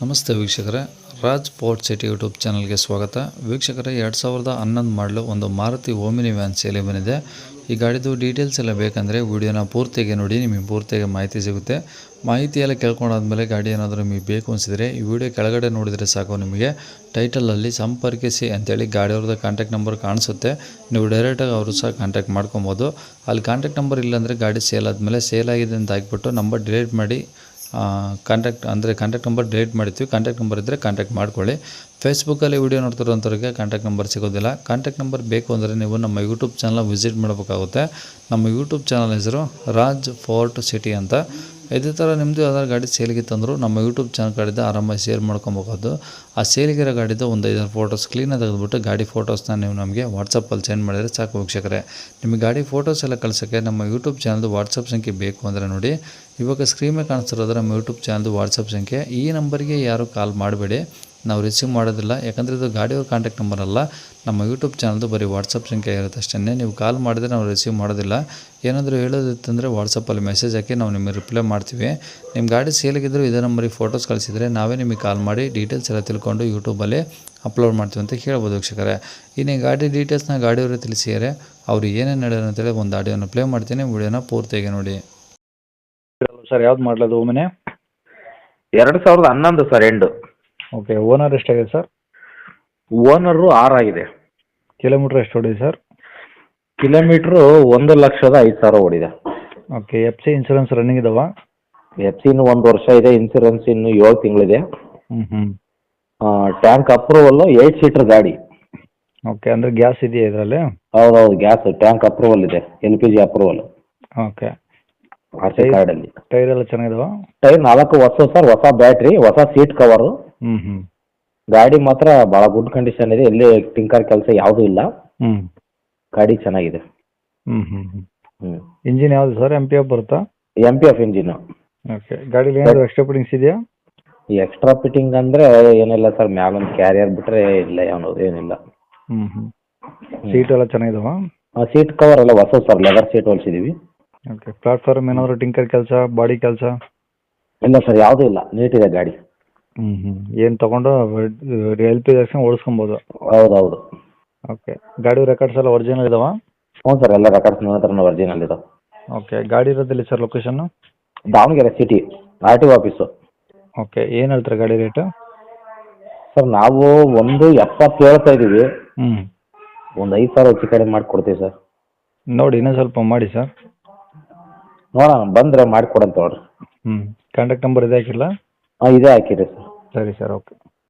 ನಮಸ್ತೆ ವೀಕ್ಷಕರೇ, Raj port city YouTube ಚಾನಲ್ಗೆ ಸ್ವಾಗತ. ವೀಕ್ಷಕರೇ, 2011 ಮಾಡಲು ಒಂದು ಮಾರುತಿ ಓಮಿನಿ ವ್ಯಾನ್ ಸೇಲೆ ಬಂದಿದೆ. ಈ ಗಾಡಿದು ಡೀಟೇಲ್ಸ್ ಎಲ್ಲ ಬೇಕಂದರೆ ವಿಡಿಯೋನ ಪೂರ್ತಿಯಾಗಿ ನೋಡಿ, ನಿಮಗೆ ಪೂರ್ತಿಯಾಗಿ ಮಾಹಿತಿ ಸಿಗುತ್ತೆ. ಮಾಹಿತಿ ಎಲ್ಲ ಕೇಳ್ಕೊಂಡಾದ್ಮೇಲೆ ಗಾಡಿ ಏನಾದರೂ ನಿಮಗೆ ಬೇಕು ಅನಿಸಿದರೆ ಈ ವಿಡಿಯೋ ಕೆಳಗಡೆ ನೋಡಿದರೆ ಸಾಕು, ನಿಮಗೆ ಟೈಟಲಲ್ಲಿ ಸಂಪರ್ಕಿಸಿ ಅಂತೇಳಿ ಗಾಡಿಯವ್ರದ್ದು ಕಾಂಟ್ಯಾಕ್ಟ್ ನಂಬರ್ ಕಾಣಿಸುತ್ತೆ. ನೀವು ಡೈರೆಕ್ಟಾಗಿ ಅವರು ಸಹ ಕಾಂಟ್ಯಾಕ್ಟ್ ಮಾಡ್ಕೊಬೋದು. ಅಲ್ಲಿ ಕಾಂಟ್ಯಾಕ್ಟ್ ನಂಬರ್ ಇಲ್ಲಾಂದರೆ ಗಾಡಿ ಸೇಲ್ ಆದಮೇಲೆ ಸೇಲ್ ಆಗಿದೆ ಅಂತ ಹಾಕ್ಬಿಟ್ಟು ನಂಬರ್ ಡಿಲೀಟ್ ಮಾಡಿ ಕಾಂಟ್ಯಾಕ್ಟ್ ನಂಬರ್ ಡಿಲೀಟ್ ಮಾಡ್ತೀವಿ. ಕಾಂಟ್ಯಾಕ್ಟ್ ನಂಬರ್ ಇದ್ದರೆ ಕಾಂಟ್ಯಾಕ್ಟ್ ಮಾಡ್ಕೊಳ್ಳಿ. ಫೇಸ್ಬುಕ್ಕಲ್ಲಿ ವೀಡಿಯೋ ನೋಡ್ತಿರೋಂಥವ್ರಿಗೆ ಕಾಂಟ್ಯಾಕ್ಟ್ ನಂಬರ್ ಸಿಗೋದಿಲ್ಲ. ಕಾಂಟ್ಯಾಕ್ಟ್ ನಂಬರ್ ಬೇಕು ಅಂದರೆ ನೀವು ನಮ್ಮ ಯೂಟ್ಯೂಬ್ ಚಾನಲ್ ವಿಸಿಟ್ ಮಾಡಬೇಕಾಗುತ್ತೆ. ನಮ್ಮ ಯೂಟ್ಯೂಬ್ ಚಾನಲ್ ಹೆಸರು ರಾಜ್ ಫೋರ್ಟ್ ಸಿಟಿ ಅಂತ. ಇದೇ ಥರ ನಿಮ್ಮದು ಯಾವ್ದಾದ್ರು ಗಾಡಿ ಸೇಲಿಗಿತ್ತಂದರೂ ನಮ್ಮ ಯೂಟ್ಯೂಬ್ ಚಾನಲ್ ಕಡೆಯಿಂದ ಆರಾಮಾಗಿ ಶೇರ್ ಮಾಡ್ಕೊಬೋದು. ಆ ಸೇಲಿಗಿರೋ ಗಾಡಿದು ಒಂದು 5 ಫೋಟೋಸ್ ಕ್ಲೀನಾಗಿ ತೆಗೆದುಬಿಟ್ಟು ಗಾಡಿ ಫೋಟೋಸ್ನ ನೀವು ನಮಗೆ ವಾಟ್ಸಪ್ಪಲ್ಲಿ ಸೆಂಡ್ ಮಾಡಿದರೆ ಸಾಕು ವೀಕ್ಷಕರೇ. ನಿಮಗೆ ಗಾಡಿ ಫೋಟೋಸ್ ಎಲ್ಲ ಕಳ್ಸೋಕ್ಕೆ ನಮ್ಮ ಯೂಟ್ಯೂಬ್ ಚಾನಲ್ದು ವಾಟ್ಸಪ್ ಸಂಖ್ಯೆ ಬೇಕು ಅಂದರೆ ನೋಡಿ, ಇವಾಗ ಸ್ಕ್ರೀನ್ ಮೇಲೆ ಕಾಣಿಸ್ತಿರೋದು ನಮ್ಮ ಯೂಟ್ಯೂಬ್ ಚಾನಲ್ದು ವಾಟ್ಸಪ್ ಸಂಖ್ಯೆ. ಈ ನಂಬರ್ಗೆ ಯಾರು ಕಾಲ್ ಮಾಡಬೇಡಿ, ನಾವು ರಿಸೀವ್ ಮಾಡೋದಿಲ್ಲ. ಯಾಕಂದರೆ ಇದು ಗಾಡಿಯವ್ರ ಕಾಂಟ್ಯಾಕ್ಟ್ ನಂಬರ್ ಅಲ್ಲ, ನಮ್ಮ ಯೂಟ್ಯೂಬ್ ಚಾನಲ್ದು ಬರೀ ವಾಟ್ಸಪ್ ಸಂಖ್ಯೆ ಇರುತ್ತೆ ಅಷ್ಟೇ. ನೀವು ಕಾಲ್ ಮಾಡಿದ್ರೆ ನಾವು ರಿಸೀವ್ ಮಾಡೋದಿಲ್ಲ. ಏನಾದರೂ ಹೇಳೋದಿತ್ತಂದರೆ ವಾಟ್ಸಪ್ಪಲ್ಲಿ ಮೆಸೇಜ್ ಹಾಕಿ ನಾವು ನಿಮಗೆ ರಿಪ್ಲೈ ಮಾಡ್ತೀವಿ. ನಿಮ್ಮ ಗಾಡಿ ಸೇಲಿಗಿದ್ದರೂ ಇದೇ ನಂಬರಿಗೆ ಫೋಟೋಸ್ ಕಳಿಸಿದರೆ ನಾವೇ ನಿಮಗೆ ಕಾಲ್ ಮಾಡಿ ಡೀಟೇಲ್ಸ್ ಎಲ್ಲ ತಿಳ್ಕೊಂಡು ಯೂಟ್ಯೂಬಲ್ಲಿ ಅಪ್ಲೋಡ್ ಮಾಡ್ತೀವಿ ಅಂತ ಹೇಳ್ಬೋದು ವೀಕ್ಷಕರೇ. ಇನ್ನು ಗಾಡಿ ಡೀಟೇಲ್ಸ್ನ ಗಾಡಿಯವರೇ ತಿಳಿಸಿದರೆ ಅವರು ಏನೇನು ಹೇಳ್ಯಾರ ಅಂತೇಳಿ ಒಂದು ಆಡಿಯೋನ ಪ್ಲೇ ಮಾಡ್ತೀನಿ, ವಿಡಿಯೋನ ಪೂರ್ತಿಯಾಗಿ ನೋಡಿ. ಸರ್, ಯಾವ್ದು ಮಾಡಲದು Omni? 2011 sir end. Okay. Owner ಎಷ್ಟಾಗಿದೆ ಸರ್? ಓನರು 6 ಆಗಿದೆ. ಕಿಲೋಮೀಟ್ರ್ ಎಷ್ಟು ಹೊಡಿದೆ ಸರ್? ಕಿಲೋಮೀಟ್ರು 1,05,000 ಓಡಿದೆ. Okay. F C insurance running ಇದಾವ? ಎಫ್ ಸಿ ಇನ್ನು 1 ವರ್ಷ ಇದೆ, ಇನ್ಸೂರೆನ್ಸ್ ಇನ್ನು 7 ತಿಂಗಳಿದೆ. ಟ್ಯಾಂಕ್ ಅಪ್ರೂವಲ್ಲು 8 ಸೀಟ್ರ್ ಗಾಡಿ. ಓಕೆ. ಅಂದರೆ ಗ್ಯಾಸ್ ಇದೆಯಾ ಇದರಲ್ಲಿ? ಹೌದೌದು, ಗ್ಯಾಸ್ ಟ್ಯಾಂಕ್ ಅಪ್ರೂವಲ್ ಇದೆ, LPG approval. Okay. R C ಕಾರ್ಡಲ್ಲಿ. ಟೈರ್ ಎಲ್ಲ ಚೆನ್ನಾಗಿದಾವ? ಟೈರ್ 4 ಹೊಸ ಸರ್, ಹೊಸ ಬ್ಯಾಟ್ರಿ, ಹೊಸ ಸೀಟ್ ಕವರು. ಗಾಡಿ ಮಾತ್ರ ಭಾಳ ಗುಡ್ ಕಂಡೀಷನ್ ಇದೆ, ಎಲ್ಲಿ ಟಿಂಕರ್ ಕೆಲಸ ಯಾವುದೂ ಇಲ್ಲ. ಗಾಡಿ ಚೆನ್ನಾಗಿದೆ. ಇಂಜಿನ್ ಯಾವುದು ಸರ್? MPF ಬರುತ್ತಾ? MPF engine. ಓಕೆ. ಗಾಡೀಲಿ ಏನಾದರೂ ಎಕ್ಸ್ಟ್ರಾ ಫಿಟ್ಟಿಂಗ್ಸ್ ಇದೆಯಾ? ಈ ಎಕ್ಸ್ಟ್ರಾ ಫಿಟ್ಟಿಂಗ್ ಅಂದರೆ ಏನಿಲ್ಲ ಸರ್, ಮ್ಯಾಲೊಂದು ಕ್ಯಾರಿಯರ್ ಬಿಟ್ಟರೆ ಇಲ್ಲ, ಏನಿಲ್ಲ. ಸೀಟ್ ಎಲ್ಲ ಚೆನ್ನಾಗಿದಾವ? ಸೀಟ್ ಕವರ್ ಎಲ್ಲ ಹೊಸ ಸರ್, ಲೆದರ್ ಸೀಟ್ ಹೊಲ್ಸಿದ್ದೀವಿ. ಓಕೆ. ಪ್ಲಾಟ್ಫಾರ್ಮ್ ಏನಾದರೂ ಟಿಂಕರ್ ಕೆಲಸ, ಬಾಡಿ ಕೆಲಸ? ಇಲ್ಲ ಸರ್, ಯಾವುದೂ ಇಲ್ಲ, ನೀಟಿದೆ ಗಾಡಿ. ಏನು ತೊಗೊಂಡು LPG ಹಾಕ್ಸ್ಕೊಂಡು ಓಡಿಸ್ಕೊಬೋದು? ಹೌದೌದು. ಓಕೆ. ಗಾಡಿ ರೆಕಾರ್ಡ್ಸ್ ಎಲ್ಲ ಒರಿಜಿನಲ್ ಇದಾವ? ಹ್ಞೂ ಸರ್, ಎಲ್ಲ ರೆಕಾರ್ಡ್ಸ್ ನನ್ನ ಹತ್ರ ಒರಿಜಿನಲ್ ಇದಾವೆ. ಓಕೆ. ಗಾಡಿ ಇರೋದಿಲ್ಲ sir location? Davanagere city, RTO office. Okay. ಏನು ಹೇಳ್ತಾರೆ ಗಾಡಿ ರೇಟು? ಸರ್, ನಾವು 1,70 ಹೇಳ್ತಾ ಇದ್ದೀವಿ. ಒಂದು 5,000 ಹೆಚ್ಚು ಕಡಿಮೆ ಮಾಡಿಕೊಡ್ತೀವಿ ಸರ್. ನೋಡಿ ಇನ್ನೂ ಸ್ವಲ್ಪ ಮಾಡಿ ಸರ್. ನೋಡೋಣ, ಬಂದರೆ ಮಾಡಿಕೊಡಂತ ನೋಡ್ರಿ. ಕಾಂಟ್ಯಾಕ್ಟ್ ನಂಬರ್ ಇದೆ ಹಾಕಿಲ್ಲ? ಇದೇ ಹಾಕಿರಿ ಸರ್. ಸರಿ ಸರ್, ಓಕೆ.